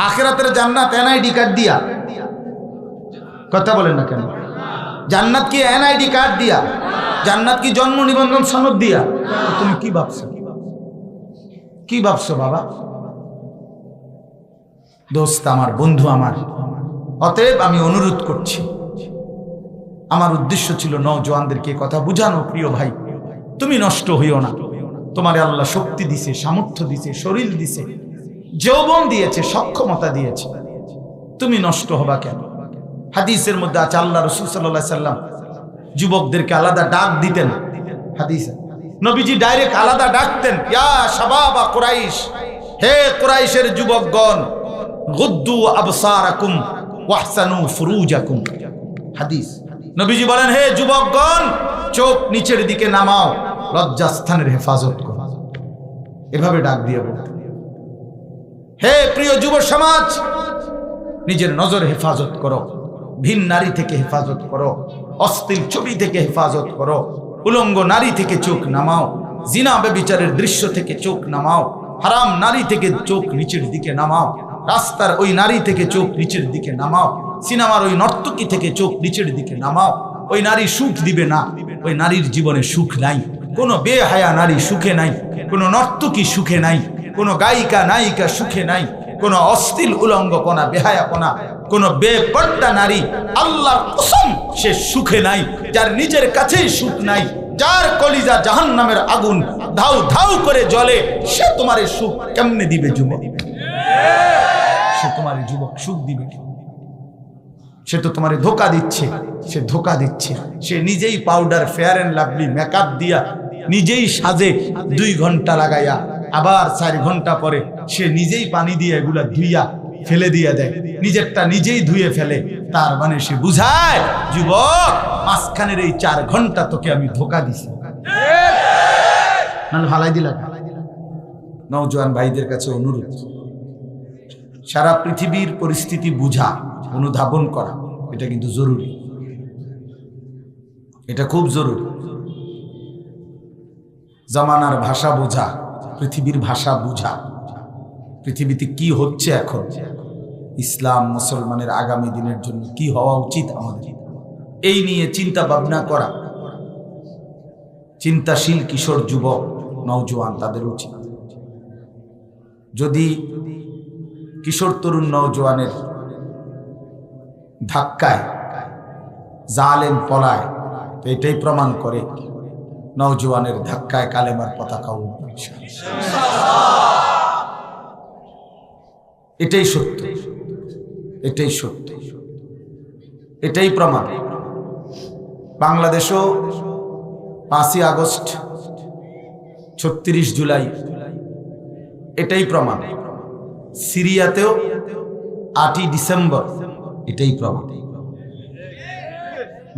আখিরাতের জান্নাত NID card দিয়া? কথা বলেন না কেন? জান্নাত কি এনআইডি কার্ড দিয়া? জান্নাত কি জন্ম নিবন্ধন সনদ দিয়া? তুমি কি ভাবছো? কি ভাবছো বাবা? দোস্ত আমার, বন্ধু আমার, অতএব আমি অনুরোধ করছি, আমার উদ্দেশ্য ছিল নওজোয়ানদেরকে কথা বুঝানো। প্রিয় ভাই, তুমি নষ্ট হইও না। তোমারে আল্লাহ শক্তি দিছে, সামর্থ্য দিছে, শরীর দিছে, যৌবন দিয়েছে, সক্ষমতা দিয়েছে, তুমি নষ্ট হবা কেন? হাদিসের মধ্যে আছে আল্লাহ রাসূল সাল্লাল্লাহু আলাইহি সাল্লাম যুবকদেরকে আলাদা ডাক দিতেন। হাদিসে নবীজি ডাইরেক্ট আলাদা ডাকতেন, ইয়া শাবাবা কুরাইশ, হে কুরাইশের যুবকগণ, গুদ্দু আবসারাকুম ওয়াহসানু ফুরুজাকুম। হাদিস নবীজি বলেন, হে যুবকগণ, চোখ নিচের দিকে নামাও, লজ্জাস্থানের হেফাজত করো। এভাবে ডাক দিয়ে বলতেন। হে প্রিয় যুব সমাজ, নিজের নজর হেফাজত করো, ভিন নারী থেকে হেফাজত করো, অশ্লীল ছবি থেকে হেফাজত করো, উলঙ্গ নারী থেকে চোখ নামাও, জিনা ব্যভিচারের দৃশ্য থেকে চোখ নামাও, হারাম নারী থেকে চোখ নিচের দিকে নামাও, রাস্তার ওই নারী থেকে চোখ নিচের দিকে নামাও, সিনেমার ওই নর্তকী থেকে চোখ নিচের দিকে নামাও। ওই নারী সুখ দিবে না, ওই নারীর জীবনে সুখ নাই। কোনো বেহায়া নারী সুখে নাই, কোনো নর্তকী সুখে নাই, কোনো গায়িকা নায়িকা সুখে নাই, কোনো অশ্লীল উলঙ্গপনা, বেহায়াপনা, কোনো বেপর্দা নারী, আল্লাহর কসম, সে সুখে নাই। যার নিজের কাছেই সুখ নাই, যার কলিজা জাহান্নামের আগুন ধাউ ধাউ করে জ্বলে, সে তোমারে সুখ কেমনে দিবে যুবক? সে তোমারে যুবক সুখ দিবে? সে তো তোমারে ধোকা দিচ্ছে, সে ধোকা দিচ্ছে। সে নিজেই powder, Fair and Lovely, makeup দিয়া নিজেই সাজে 2 ঘন্টা লাগাইয়া, আবার 4 ঘন্টা পরে সে নিজেই পানি দিয়ে এগুলা ধুইয়া ফেলে দিয়ে দেয়, নিজেরটা নিজেই ধুয়ে ফেলে। তার মানে সে বুঝায়, যুবক, মাঝখানের এই 4 ঘন্টা তোকে আমি ধোকা দিছি। মানে ভালাই দিলা। নওজোয়ান ভাইদের কাছে অনুরোধ, সারা পৃথিবীর পরিস্থিতি বুঝা, অনুধাবন করা, এটা কিন্তু জরুরি, এটা খুব জরুরি। জামানার ভাষা বোঝা, পৃথিবীর ভাষা বুঝা, পৃথিবীতে কি হচ্ছে এখন, ইসলাম মুসলমানের আগামী দিনের জন্য কি হওয়া উচিত আমাদের, এই নিয়ে চিন্তা ভাবনা করা। চিন্তাশীল কিশোর যুবক নওজোয়ান, তাদের উচিত। যদি কিশোর তরুণ নওজোয়ানের ধাক্কায় জালেম পলায়, তো এটাই প্রমাণ করে নওজোয়ানের ধাক্কায় কালেমার পতাকা উঠবে। এটাই সত্য, এটাই সত্য, এটাই প্রমাণ। বাংলাদেশও 5ই আগস্ট, 36 জুলাই, এটাই প্রমাণ। সিরিয়াতেও 8ই ডিসেম্বর, এটাই প্রমাণ।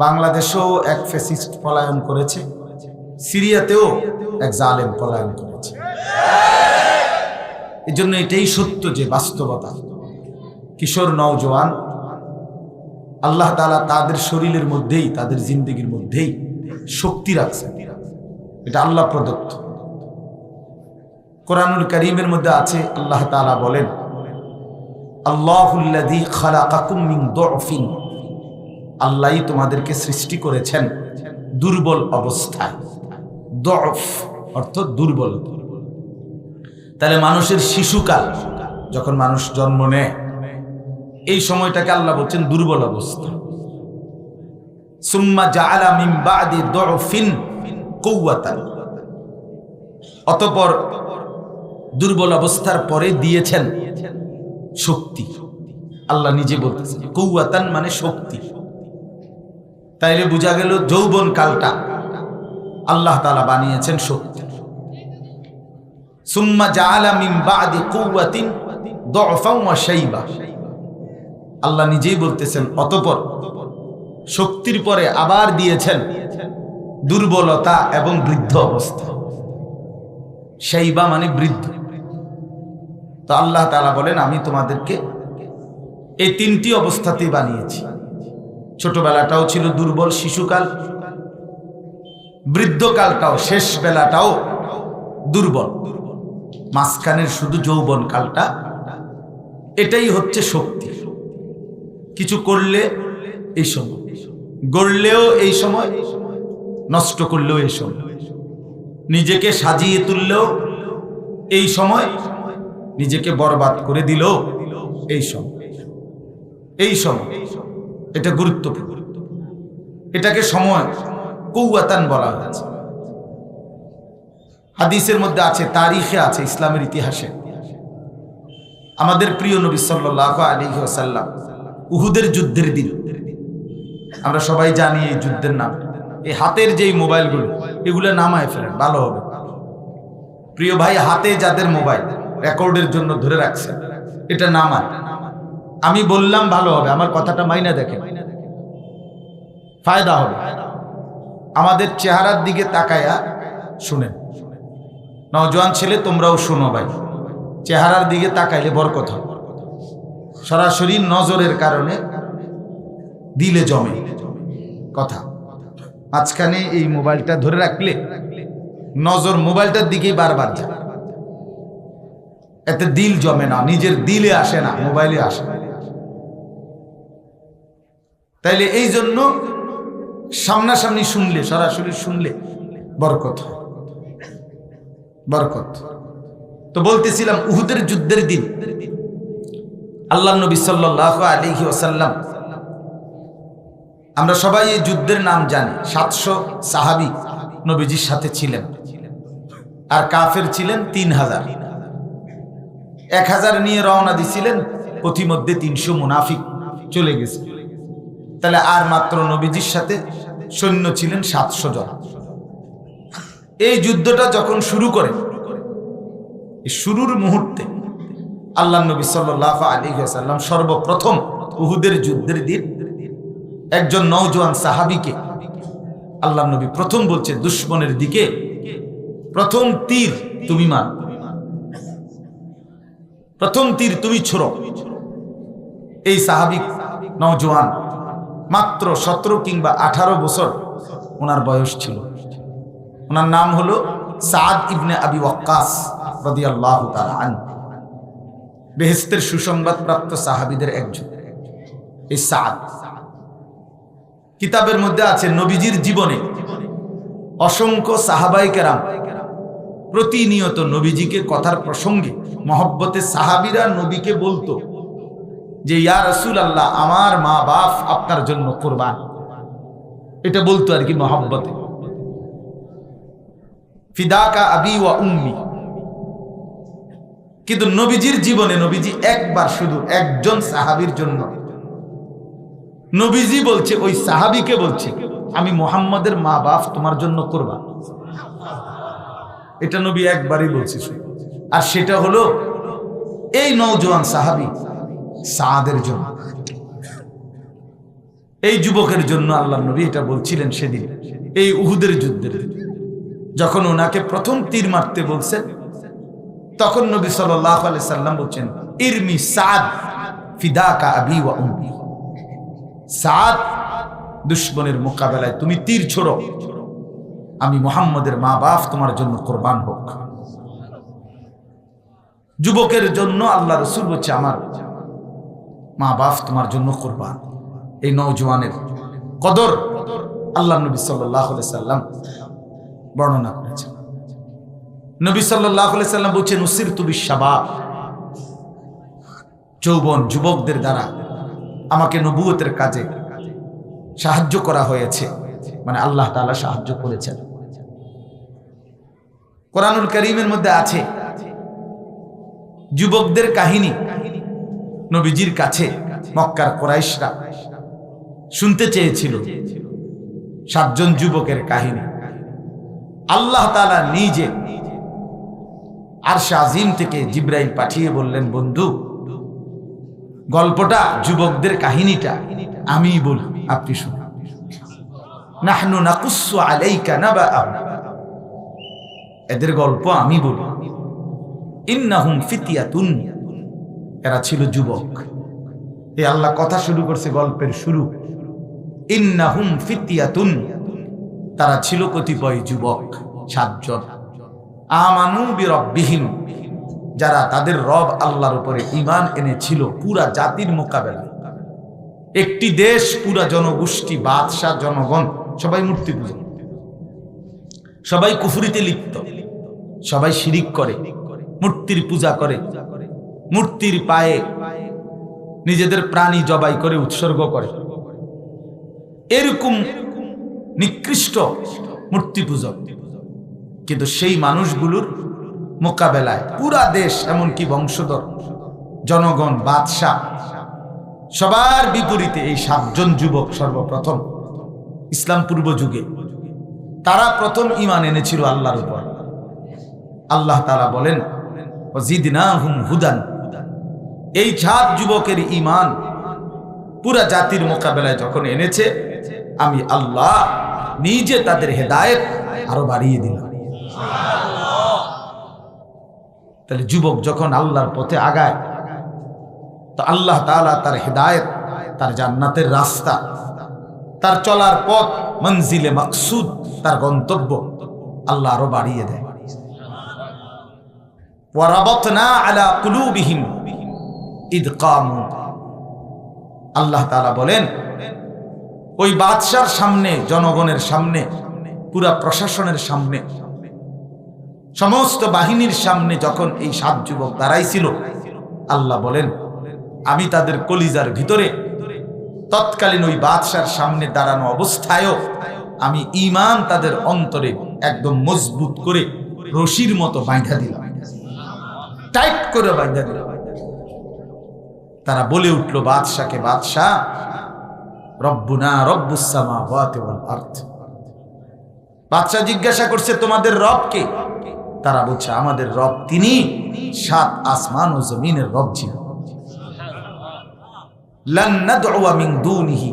বাংলাদেশেও এক ফ্যাসিস্ট পলায়ন করেছে, সিরিয়াতেও এক জালেম পলায়ন করেছে। এই জন্য এটাই সত্য যে বাস্তবতা, কিশোর নওজোয়ান আল্লাহ তাআলা তাদের শরীরের মধ্যেই, তাদের জিন্দেগির মধ্যেই শক্তি রাখছে, এটা আল্লাহ প্রদত্ত। কোরআনুল কারীমের মধ্যে আছে, আল্লাহ তাআলা বলেন, আল্লাহুল্লাযী খালাকাকুম মিন দুফিন, আল্লাহই তোমাদেরকে সৃষ্টি করেছেন দুর্বল অবস্থায়। দুফ অর্থ দুর্বল। তাহলে মানুষের শিশুকাল, যখন মানুষ জন্ম নেয়, এই সময়টাকে আল্লাহ বলছেন দুর্বল অবস্থা। সুম্মা জাআলা মিন বাদি দুফিন কুওয়াতান, অতঃপর দুর্বল অবস্থার পরে দিয়েছেন শক্তি। আল্লাহ নিজে বলতেছেন কুওয়াতান মানে শক্তি। তাইলে বোঝা গেল যৌবন কালটা আল্লাহ তাআলা বানিয়েছেন শক্তি। সুম্মা জাআলা মিন বাদি কুওয়াতিন দুফান ওয়া শাইবা, আল্লাহ নিজেই বলতেছেন অতঃপর শক্তির পরে আবার দিয়েছেন দুর্বলতা এবং বৃদ্ধ অবস্থা। শাইবা মানে বৃদ্ধ। তো আল্লাহ তাআলা বলেন, আমি তোমাদেরকে এই 3টি অবস্থাতেই বানিয়েছি। ছোটবেলাটাও ছিল দুর্বল শিশুকাল, বৃদ্ধকালটাও, শেষ বেলাটাও দুর্বল, মাঝখানের শুধু যৌবন কালটা এটাই হচ্ছে শক্তি। কিছু করলে এই সময়, গড়লেও এই সময়, নষ্ট করলেও এই সময়, নিজেকে সাজিয়ে তুললেও এই সময়, নিজেকে বরবাদ করে দিলেও এই সময়। এই সময় এটা গুরুত্বপূর্ণ। এটাকে সময় কৌয়াতান বলা হয়েছে। হাদিসের মধ্যে আছে, তারিখে আছে, ইসলামের ইতিহাসে আমাদের প্রিয় নবী সাল্লাল্লাহু আলাইহি ওয়াসাল্লাম উহুদের যুদ্ধের দিন, আমরা সবাই জানি এই যুদ্ধের নাম। এই হাতের যেই মোবাইলগুলো, এগুলো নামায় ফেলেন, ভালো হবে। প্রিয় ভাই, হাতে যাদের মোবাইল রেকর্ডের জন্য ধরে রাখছেন, এটা নামায়। আমি বললাম ভালো হবে, আমার কথাটা মাইনা দেখেন, ফায়দা হবে। আমাদের চেহারার দিকে তাকায়া শুনেন। নওজোয়ান ছেলে, তোমরাও শুনো ভাই, চেহারার দিকে তাকাইলে বরকত হয়। সরাসরি নজরের কারণে দিলে জমে কথা। মাঝখানে এই মোবাইলটা ধরে রাখলে নজর মোবাইলটার দিকেই বারবার যায়, এতে দিল জমে না, নিজের দিলে আসে না, মোবাইলে আসে। তাইলে এই জন্য সামনাসামনি শুনলে, সরাসরি শুনলে বরকত হয়, বরকত। তো বলতেছিলাম, উহুদের যুদ্ধের দিন আল্লাহ নবী সাল্লাল্লাহু আলাইহি ওয়াসাল্লাম, আমরা সবাই এই যুদ্ধের নাম জানি। 700 সাহাবী নবীজির সাথে ছিলেন, আর কাফের ছিলেন 3000। 1000 নিয়ে রওনা দিছিলেন, পথিমধ্যে 300 মুনাফিক চলে গেছে। তাহলে আর মাত্র নবীজির সাথে সৈন্য ছিলেন 700 জন। এই যুদ্ধটা যখন শুরু করে, শুরুর মুহূর্তে আল্লাহ নবী সাল্লাল্লাহু আলাইহি ওয়াসাল্লাম সর্বপ্রথম উহুদের যুদ্ধের দিন একজন নওজোয়ান সাহাবীকে আল্লাহ নবী প্রথম বলছে, দুশমনের দিকে প্রথম তীর তুমি মার, প্রথম তীর তুমি ছোড়ো। এই সাহাবী নওজোয়ান, মাত্র 17 কিংবা 18 বছর ওনার বয়স ছিল। ওনার নাম হলো সাদ ইবনে আবি ওয়াক্কাস রাদিয়াল্লাহু তাআলা আনহু। বেহেশতের সুসংবাদ প্রাপ্ত সাহাবীদের একজন এই সাদ। কিতাবের মধ্যে আছে, নবীজির জীবনে অসংখ্য সাহাবায়ে কেরাম প্রতিনিয়ত নবীজিকে কথার প্রসঙ্গে মহব্বতে সাহাবীরা নবীকে বলতো যে, ইয়া রাসূলুল্লাহ, আমার মা বাপ আপনার জন্য কুরবান। এটা বলতো আর কি মহব্বতে, ফিদাকা আবি ওয়া উম্মি। কিন্তু নবীজির জীবনে নবীজি একবার, শুধু একজন সাহাবীর জন্য নবীজি বলছে, ওই সাহাবীকে বলছে, আমি মুহাম্মাদের মা বাপ তোমার জন্য কুরবান। এটা নবী একবারই বলছে, আর সেটা হলো এই নওজোয়ান সাহাবী সাদের জন্য, এই যুবকের জন্য আল্লাহ নবী এটা বলছিলেন সেদিন, এই উহুদের যুদ্ধের যখন ওনাকে প্রথম তীর মারতে বলছেন, তখন নবী সাল্লাল্লাহু আলাইহি সাল্লাম বলছেন, ইরমি সাদ ফিদাকা আবি ওয়া উম্মি। সাদ, দুশমনের মোকাবেলায় তুমি তীর ছোড়ো, আমি মুহাম্মাদের মা বাপ তোমার জন্য কুরবান হোক। যুবকের জন্য আল্লাহ রাসূল বলছে, আমার মা বাপ তোমার জন্য কুরবান। এই নওজোয়ানের কদর আল্লাহ নবী সাল্লাল্লাহু আলাইহি সাল্লাম বর্ণনা করেছেন। নবী সাল্লাল্লাহু আলাইহি সাল্লাম বলছেন, উসিরতু বিশ-শাবাব, যৌবন যুবকদের দ্বারা আমাকে নবুয়তের কাজে সাহায্য করা হয়েছে, মানে আল্লাহ তাআলা সাহায্য করেছেন। কোরআনুল কারীমের মধ্যে আছে যুবকদের কাহিনী। নবীজির কাছে মক্কার কুরাইশরা শুনতে চেয়েছিল 7 জন যুবকের কাহিনী। আল্লাহ তাআলা নিজে আরশ আজিম থেকে জিবরাইল পাঠিয়ে বললেন, বন্ধু, গল্পটা, যুবকদের কাহিনীটা আমি বলি, আপনি শুনুন। নাহনু নাকুসু আলাইকা নাবাআহুম, এদের গল্প আমি বলি। ইন্নাহুম ফিতিয়াতুন, এরা ছিল যুবক। এই আল্লাহ কথা শুরু করছে, গল্পের শুরু। ইন্নাহুম ফিতিয়াতুন, তারা ছিল কতিপয় যুবক, 7 জন। আমানু বিরব্বিহিম, যারা তাদের রব আল্লাহর উপরে ঈমান এনেছিল পুরা জাতির মোকাবেলায়। একটি দেশ, পুরা জনগোষ্ঠী, বাদশাহ, জনগণ সবাই মূর্তি পূজা, সবাই কুফরিতে লিপ্ত, সবাই শিরিক করে, মূর্তির পূজা করে, মূর্তির পায়ে নিজেদের প্রাণী জবাই করে উৎসর্গ করে। এরকম নিকৃষ্ট মূর্তি পূজক। কিন্তু সেই মানুষগুলোর মোকাবেলায় পুরা দেশ, এমনকি বংশধর, জনগণ, বাদশাহ, সবার বিপরীতে এই 7 জন যুবক সর্বপ্রথম ইসলাম পূর্ব যুগে তারা প্রথম ঈমান এনেছিল আল্লাহর উপর। আল্লাহ তাআলা বলেন, ওয়াজিদনাহুম হুদান। এই 7 যুবকের ঈমান পুরা জাতির মোকাবেলায় যখন এনেছে, আমি আল্লাহ নিজে তাদের হেদায়েত আরো বাড়িয়ে দিলাম। তাহলে যুবক যখন আল্লাহর পথে আগায়, তো আল্লাহ তাআলা তার হেদায়েত, তার জান্নাতের রাস্তা, তার চলার পথ, মঞ্জিলে মাকসুদ, তার গন্তব্য আল্লাহ আরো বাড়িয়ে দেয়। ওয়ারাবাতনা আলা কুলুবিহিম ইদ কামু। আল্লাহ তাআলা বলেন, ওই বাদশার সামনে, জনগণের সামনে, পুরা প্রশাসনের সামনে, সমস্ত বাহিনীর সামনে যখন এই 7 যুবক দাঁড়াইছিল, আল্লাহ বলেন, আমি তাদের কলিজার ভিতরে তৎকালীন ওই বাদশার সামনে দাঁড়ানো অবস্থায়ও আমি ঈমান তাদের অন্তরে একদম মজবুত করে রশির মতো বাঁধা দিলাম, টাইট করে বাঁধা দিলাম। তারা বলে উঠল বাদশাকে, বাদশাহ, রব্বুনা রব্বুস সামাওয়াতি ওয়াল আরদ। বাদশা জিজ্ঞাসা করছে, তোমাদের রব কে? তারা বলছে, আমাদের রব তিনি 7 আসমান ও জমিনের রব যিনি। লান নাদউয়া মিন দুনিহি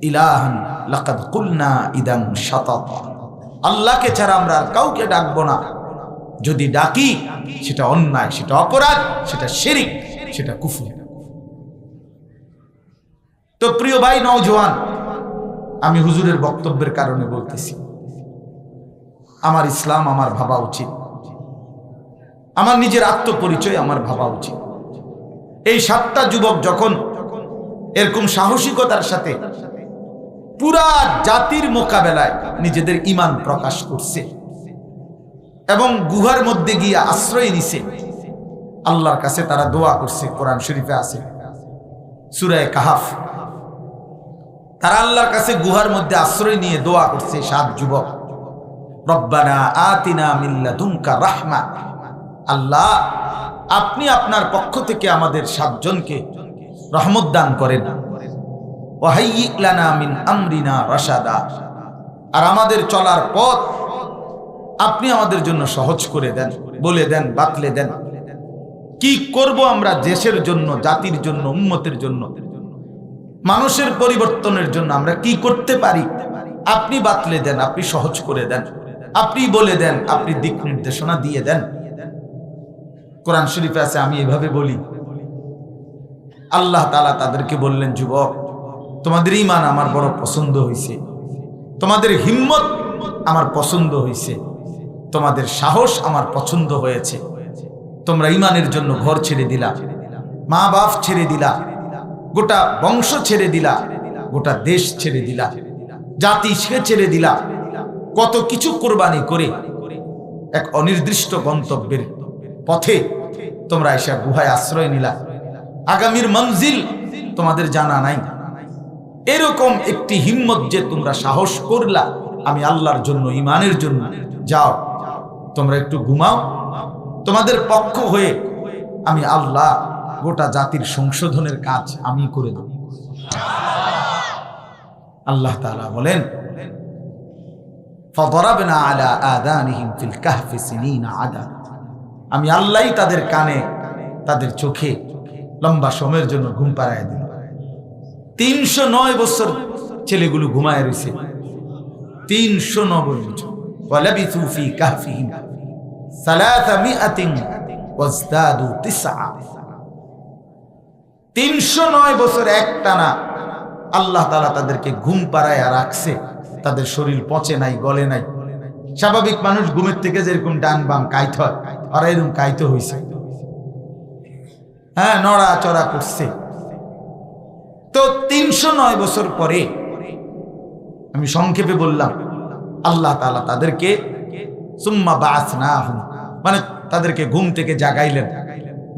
ইলাহান লাকাদ কুলনা ইদান শাতাতা। আল্লাহকে ছাড়া আমরা আর কাউকে ডাকবো না। যদি ডাকি সেটা অন্যায়, সেটা অপরাধ, সেটা শিরক, সেটা কুফর। তো প্রিয় ভাই নওজোয়ান, আমি হুজুরের বক্তব্যের কারণে বলতেছি, আমার ইসলাম আমার ভাবা উচিত, আমার নিজের আত্মপরিচয় আমার ভাবা উচিত। এই 7টা যুবক যখন এরকম সাহসিকতার সাথে পুরা জাতির মোকাবেলায় নিজেদের ঈমান প্রকাশ করছে এবং গুহার মধ্যে গিয়ে আশ্রয় নিছে, আল্লাহর কাছে তারা দোয়া করছে। কোরআন শরীফে আছে, সূরা কাহাফ, তারা আল্লাহর কাছে গুহার মধ্যে আশ্রয় নিয়ে দোয়া করছে 7 যুবক, রব্বানা আতিনা মিন লাদুনকা রাহমা। আল্লাহ, আপনি আপনার পক্ষ থেকে আমাদের 7 জনকে রহমত দান করেন। ওয়াহাইয়্যি লানা মিন আমরিনা রাশাদা। আর আমাদের চলার পথ আপনি আমাদের জন্য সহজ করে দেন, বলে দেন, বাতলে দেন। কি করব আমরা দেশের জন্য, জাতির জন্য, উম্মতের জন্য, মানুষের পরিবর্তনের জন্য আমরা কি করতে পারি, আপনি বাতলে দেন, আপনি সহজ করে দেন, আপনি বলে দেন, আপনি দিক নির্দেশনা দিয়ে দেন। কোরআন শরীফে আছে, আমি এভাবে বলি। আল্লাহ তাআলা তাদেরকে বললেন, যুবক, তোমাদের ঈমান আমার বড় পছন্দ হয়েছে, তোমাদের হিম্মত আমার পছন্দ হয়েছে, তোমাদের সাহস আমার পছন্দ হয়েছে। তোমরা ঈমানের জন্য ঘর ছেড়ে দিলা, মা বাপ ছেড়ে দিলা, গোটা বংশ ছেড়ে দিলা, গোটা দেশ ছেড়ে দিলা, জাতি ছেড়ে দিলা, কত কিছু কোরবানি করে এক অনির্দিষ্ট গন্তব্যের পথে তোমরা এসে গুহায় আশ্রয় নিলা। আগামীর মঞ্জিল তোমাদের জানা নাই। এরকম একটি হিম্মত যে তোমরা সাহস করলা আমি আল্লাহর জন্য, ঈমানের জন্য, যাও তোমরা একটু ঘুমাও, তোমাদের পক্ষ হয়ে আমি আল্লাহ গোটা জাতির সংশোধনের কাজ আমি করে দেব। আল্লাহ তাআলা বলেন, ফাদরাবনা আলা আযানিহিম ফিল কাহফি সিনিনা আদা। আমি আল্লাহই তাদের কানে, তাদের চোখে লম্বা সময়ের জন্য ঘুম পাড়ায় দিল। 309 বছর ছেলেগুলো ঘুমায় রয়েছে, 309 বছর। ওয়ালাবিথু ফি কাহফিহিম 300 ওয়াজদাদু 9। 309 বছর একটানা আল্লাহ তাআলা তাদেরকে ঘুম পাড়ায় রাখছে। তাদের শরীর পচে নাই, গলে নাই। স্বাভাবিক মানুষ ঘুমের থেকে যেরকম ডান বাম কাইত হয়, ওরা এরকম কাইতে হয়েছে, হ্যাঁ, নড়াচড়া করছে। তো 309 বছর পরে, আমি সংক্ষেপে বললাম, আল্লাহ তাআলা তাদেরকে সুম্মা বাআসনাহুম, মানে তাদেরকে ঘুম থেকে জাগাইলেন।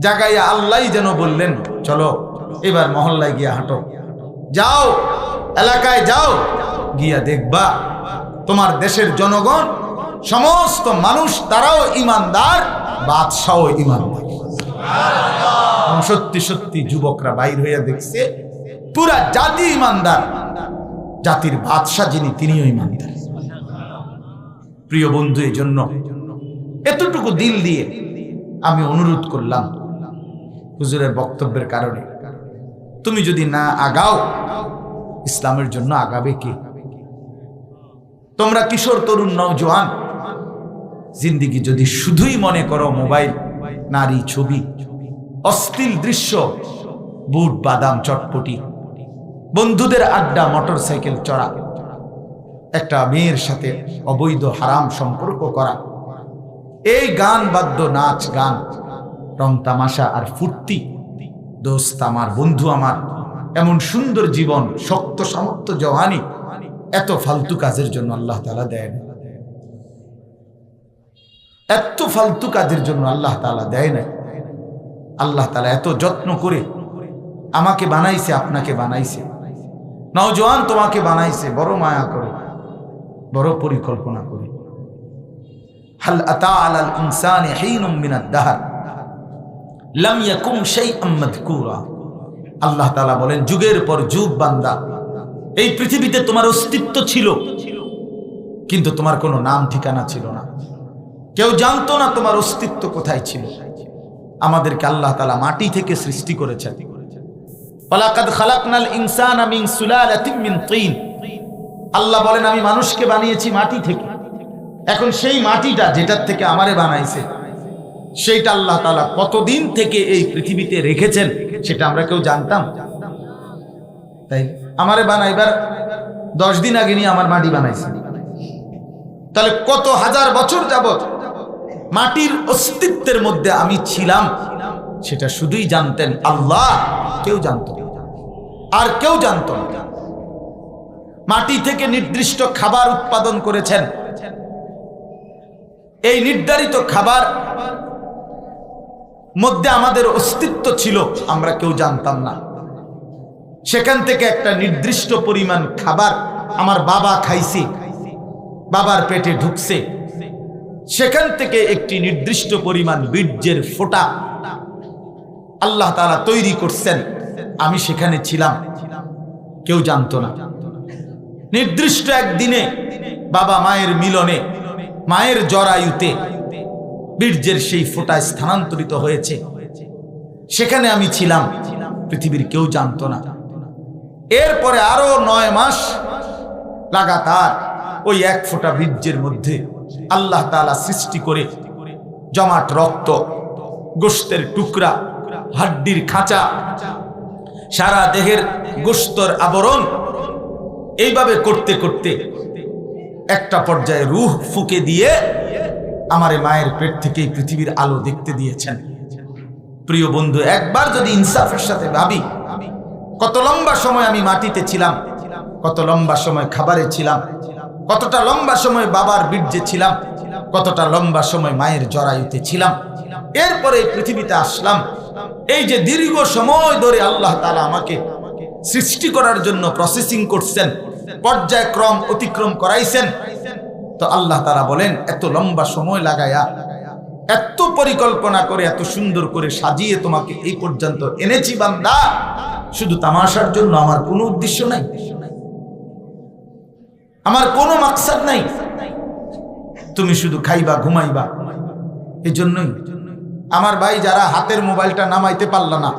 জাগাইয়া আল্লাহ যেন বললেন, চলো এবার মহল্লায় গিয়া হাঁটো, যাও এলাকায় যাও, গিয়া দেখবা তোমার দেশের জনগণ সমস্ত মানুষ তারাও ইমানদার, বাদশাও ইমানদার। সত্যি সত্যি যুবকরা বাইর হইয়া দেখছে পুরা জাতি ইমানদার, জাতির বাদশা যিনি তিনিও ইমানদার। প্রিয় বন্ধু, এই জন্য এতটুকু দিল দিয়ে আমি অনুরোধ করলাম হুজুরের বক্তব্যের কারণে, তুমি যদি না আগাও ইসলামের জন্য আগাবে কে? তোমরা কিশোর তরুণ নওজোয়ান জিন্দিগি যদি শুধুই মনে করো মোবাইল, নারী, ছবি, অশ্লীল দৃশ্য, বুট বাদাম চটপটি, বন্ধুদের আড্ডা, মোটরসাইকেল চড়া, একটা মেয়ের সাথে অবৈধ হারাম সম্পর্ক করা, এই গান বাদ্য, নাচ গান, রং তামাশা আর ফুর্তি, দোস্ত আমার, বন্ধু আমার, এমন সুন্দর জীবন, শক্ত সামর্থ্য জওয়ানি, এত ফালতু কাজের জন্য আল্লাহ তাআলা দেয় না। এত ফালতু কাজের জন্য আল্লাহ তাআলা দেয় না। আল্লাহ তাআলা এত যত্ন করে আমাকে বানাইছে, আপনাকে বানাইছে, নওজোয়ান তোমাকে বানাইছে, বড় মায়া করে, বড় পরিকল্পনা করে। হাল আতা আলাল ইনসানি হিনুম মিনাদ দাহর লাম ইয়াকুম শাইআম মাযকুরা। আল্লাহ তাআলা বলেন, যুগের পর যুগ বান্দা, এই পৃথিবীতে তোমার অস্তিত্ব ছিল, কিন্তু তোমার কোনো নাম ঠিকানা ছিল না, কেউ জানতো না তোমার অস্তিত্ব কোথায় ছিল। আমাদেরকে আল্লাহ তাআলা মাটি থেকে সৃষ্টি করেছেন। ওয়ালাকাদ খালাকনাল ইনসানা মিন সুলালাতিন মিন তিন। আল্লাহ বলেন, আমি মানুষকে বানিয়েছি মাটি থেকে। এখন সেই মাটিটা যেটার থেকে আমারে বানাইছে, সেইটা আল্লাহ তাআলা কতদিন থেকে এই পৃথিবীতে রেখেছেন সেটা আমরা কেউ জানতাম? তাই আমারে বানাইবার 10 দিন আগে নিয়ে আমার মাটি বানাইছে। তাহলে কত হাজার বছর যাবত মাটির অস্তিত্বের মধ্যে আমি ছিলাম, সেটা শুধুই জানতেন আল্লাহ, কেউ জানতো না, আর কেউ জানতো না। মাটি থেকে নির্দিষ্ট খাবার উৎপাদন করেছেন, এই নির্ধারিত খাবার মধ্যে আমাদের অস্তিত্ব ছিল, আমরা কেউ জানতাম না। সেখান থেকে একটা নির্দিষ্ট পরিমাণ খাবার আমার বাবা খাইছে, বাবার পেটে ঢুকছে, সেখান থেকে একটি নির্দিষ্ট পরিমাণ বীর্যের ফোঁটা আল্লাহ তাআলা তৈরি করছেন, আমি সেখানে ছিলাম, কেউ জানতো না। নির্দিষ্ট একদিনে বাবা মায়ের মিলনে, মায়ের জরায়ুতে বীর্যের সেই ফোঁটা স্থানান্তরিত হয়েছে, সেখানে আমি ছিলাম, পৃথিবীর কেউ জানতো না। এরপরে আরো 9 মাস লাগাতার ওই এক ফোঁটা বীর্যের মধ্যে আল্লাহ তাআলা সৃষ্টি করে জমাট রক্ত, গোশতের টুকরা, হাড্ডির খাঁচা, সারা দেহের গোশতর আবরণ, এইভাবে করতে করতে একটা পর্যায়ে রূহ ফুঁকে দিয়ে আমারে মায়ের পেট থেকে পৃথিবীর আলো দেখতে দিয়েছেন। প্রিয় বন্ধু, একবার যদি ইনসাফের সাথে ভাবি, কত লম্বা সময় আমি মাটিতে ছিলাম, কত লম্বা সময় খাবারে ছিলাম, কতটা লম্বা সময় বাবার বীর্যে ছিলাম, কতটা লম্বা সময় মায়ের জরায়ুতে ছিলাম, এরপরে পৃথিবীতে আসলাম। এই যে দীর্ঘ সময় ধরে আল্লাহ তাআলা আমাকে সৃষ্টি করার জন্য প্রসেসিং করছেন, পর্যায়ক্রম অতিক্রম করাইছেন, তো আল্লাহ তাআলা বলেন, এত লম্বা সময় লাগায়া, এত পরিকল্পনা করে, এত সুন্দর করে সাজিয়ে তোমাকে এই পর্যন্ত এনেছি বান্দা, শুধু তামাশার জন্য। আমার কোনো উদ্দেশ্য নাই, আমার কোনো মাকসাদ নাই, তুমি শুধু খাইবা ঘুমাইবা। এই জন্যই আমার ভাই, যারা হাতের মোবাইলটা নামাইতে পারলা না,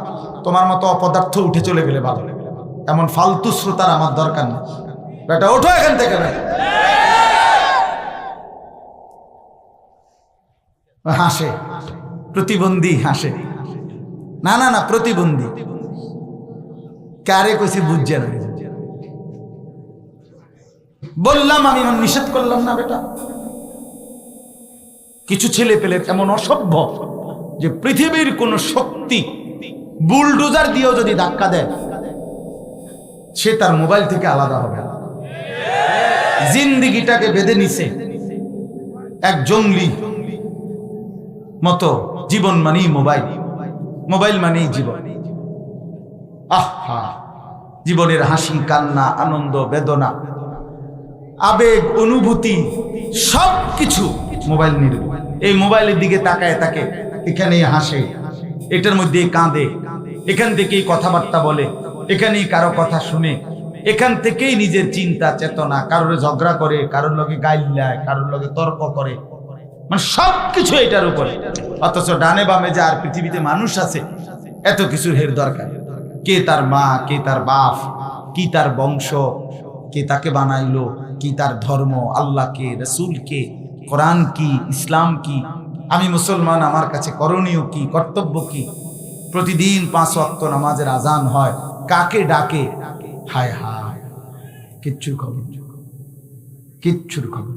তোমার মতো অপদার্থ উঠে চলে গেলে ভালো, এমন ফালতু শ্রোতার আমার দরকার নেই। বেটা ওঠো এখান থেকে, ভাই হাসে, প্রতিবন্ধী হাসে, না না না, প্রতিবন্ধী কারে কইছি বুঝছে না, বললাম আমি, নিষেধ করলাম না বেটা, কিছু ছেলে পেলের এমন অসভ্য যে পৃথিবীর কোন শক্তি বুলডোজার দিয়েও যদি ধাক্কা দেয় সে তার মোবাইল থেকে আলাদা হবে না। জিন্দিগিটাকে বেঁধে নিছে এক জঙ্গলি মতো। জীবন মানেই মোবাইল, মোবাইল মানেই জীবন। আহা, জীবনের হাসি কান্না আনন্দ বেদনা আবেগ অনুভূতি সবকিছু মোবাইল নির্ভর। এই মোবাইলের দিকে তাকায় তাকে, এখানেই হাসে, এটার মধ্যে কাঁদে, এখান থেকেই কথাবার্তা বলে, এখানেই কারো কথা শুনে, এখান থেকেই নিজের চিন্তা চেতনা, কারোর ঝগড়া করে, কারোর লগে গাইল্লায়, কারোর লগে তর্ক করে, মানে সবকিছু এটার উপরে। অথচ ডানে বামে যে আর পৃথিবীতে মানুষ আছে এত কিছুর হের দরকার। কে তার মা, কে তার বাপ, কি তার বংশ, কে তাকে বানাইলো, কি তার ধর্ম, আল্লাহ কে, রসুল কে, কোরআন কি, ইসলাম কি, আমি মুসলমান, আমার কাছে করণীয় কি, কর্তব্য কি, প্রতিদিন 5 ওয়াক্ত নামাজের আজান হয়, কাকে ডাকে, হায় হায়, কিচ্ছুর খবর, কিচ্ছুর খবর।